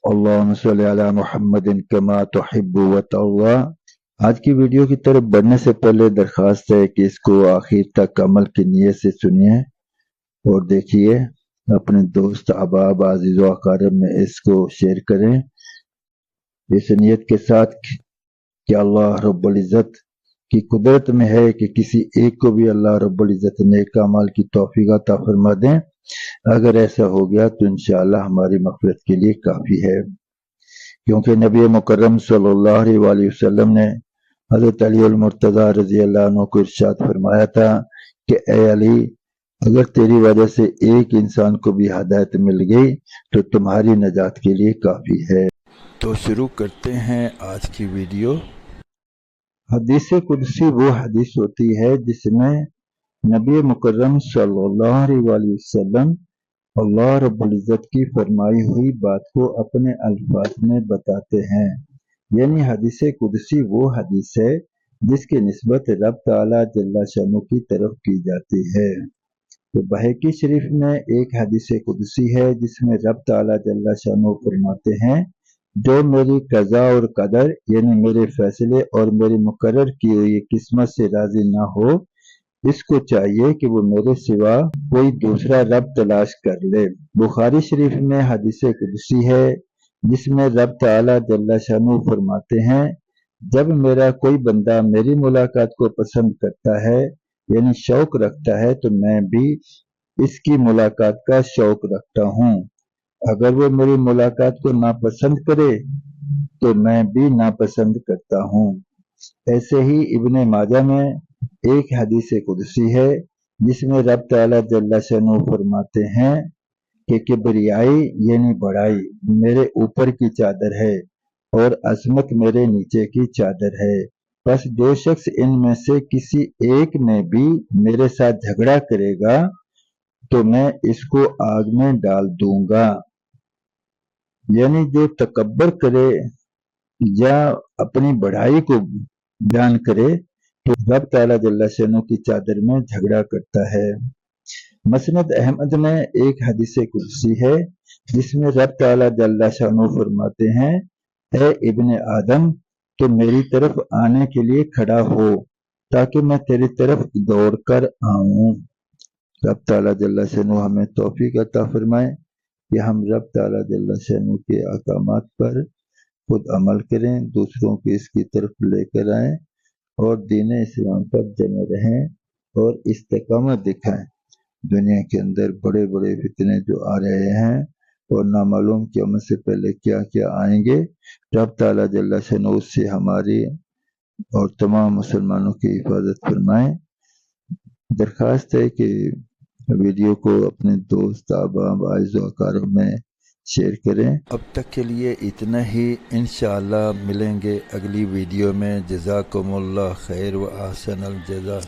अल्लाहुम्मा सल्ली अला मुहम्मदिन कमा तुहिब्बु व तर्दा। आज की वीडियो की तरफ बढ़ने से पहले दरख्वास्त है कि इसको आखिर तक अमल की नीयत से सुनिए और देखिए। अपने दोस्त अहबाब अजीज़ व अक़ारिब में इसको शेयर करें इस नीयत के साथ कि अल्लाह रब्बुल इज़्ज़त की कुदरत में है कि किसी एक को भी अल्लाह रब्बुल इज़्ज़त नेक अमाल की तौफीक अता फरमा दें। अगर ऐसा हो गया तो इंशाअल्लाह हमारी मग़फ़िरत के लिए काफ़ी है, क्योंकि नबी मुकर्रम सल्लल्लाहु अलैहि वसल्लम ने हज़रत अली अल मुर्तज़ा रज़ी अल्लाह अन्हु को इरशाद फरमाया था कि ए अली, अगर तेरी वजह से एक इंसान को भी हिदायत मिल गई तो तुम्हारी नजात के लिए काफ़ी है। तो शुरू करते हैं आज की वीडियो। हदीस कुदसी वो हदीस होती है जिसमें नबी मुकर्रम सल्लल्लाहु अलैहि वसल्लम अल्लाह रब्बुल इज़्ज़त की फरमाई हुई बात को अपने अल्फाज में बताते हैं। यानी हदीस कुदसी वो हदीस है जिसकी निस्बत रब ताला जल्ला शानु की तरफ की जाती है। तो बहकी शरीफ में एक हदीस कुदसी है जिसमें रब ताला जल्ला शानु फरमाते हैं, जो मेरी कज़ा और कदर यानी मेरे फैसले और मेरी मुकर्रर की हुई किस्मत से राजी ना हो, इसको चाहिए कि वो मेरे सिवा कोई दूसरा रब तलाश कर ले। बुखारी शरीफ में हदीस कुदसी है जिसमें रब ताला जल्ला शानु फरमाते हैं, जब मेरा कोई बंदा मेरी मुलाकात को पसंद करता है यानी शौक रखता है तो मैं भी इसकी मुलाकात का शौक रखता हूँ। अगर वो मेरी मुलाकात को नापसंद करे तो मैं भी नापसंद करता हूँ। ऐसे ही इब्ने माजा में एक हदीस कुदसी है जिसमें रब ताला जल्ला शानु फरमाते हैं कि किबरियाई यानी बड़ाई मेरे ऊपर की चादर है और अजमत मेरे नीचे की चादर है। बस जो शख्स इनमें से किसी एक में भी मेरे साथ झगड़ा करेगा तो मैं इसको आग में डाल दूंगा। यानी जो तकब्बर करे या अपनी बढ़ाई को बयान करे तो रब ताला जल्ला शानु की चादर में झगड़ा करता है। मसनद अहमद में एक हदीस कुदसी है जिसमें रब ताला जल्ला शानु फरमाते हैं, ए इब्ने आदम, तो मेरी तरफ आने के लिए खड़ा हो ताकि मैं तेरी तरफ दौड़ कर आऊं। रब ताला जल्ला शानु हमें तौफीक अता फरमाए कि हम रब ताला जल्ला शानु के अहकामात पर खुद अमल करें, दूसरों को इसकी तरफ लेकर आएं और दीन इस्लाम पर जमे रहें और इस्तिकामत दिखाएं। दुनिया के अंदर बड़े बड़े फितने जो आ रहे हैं और नामालूम क़यामत से पहले क्या क्या आएंगे, रब ताला जल्ला शानु उससे हमारी और तमाम मुसलमानों की हिफाजत फरमाएं। दरख्वास्त है कि वीडियो को अपने दोस्त अहबाब अज़ीज़ व अक़ारिब में शेयर करें। अब तक के लिए इतना ही, इंशाअल्लाह मिलेंगे अगली वीडियो में। जज़ाकुमुल्लाह खैर व अहसनल जज़ा।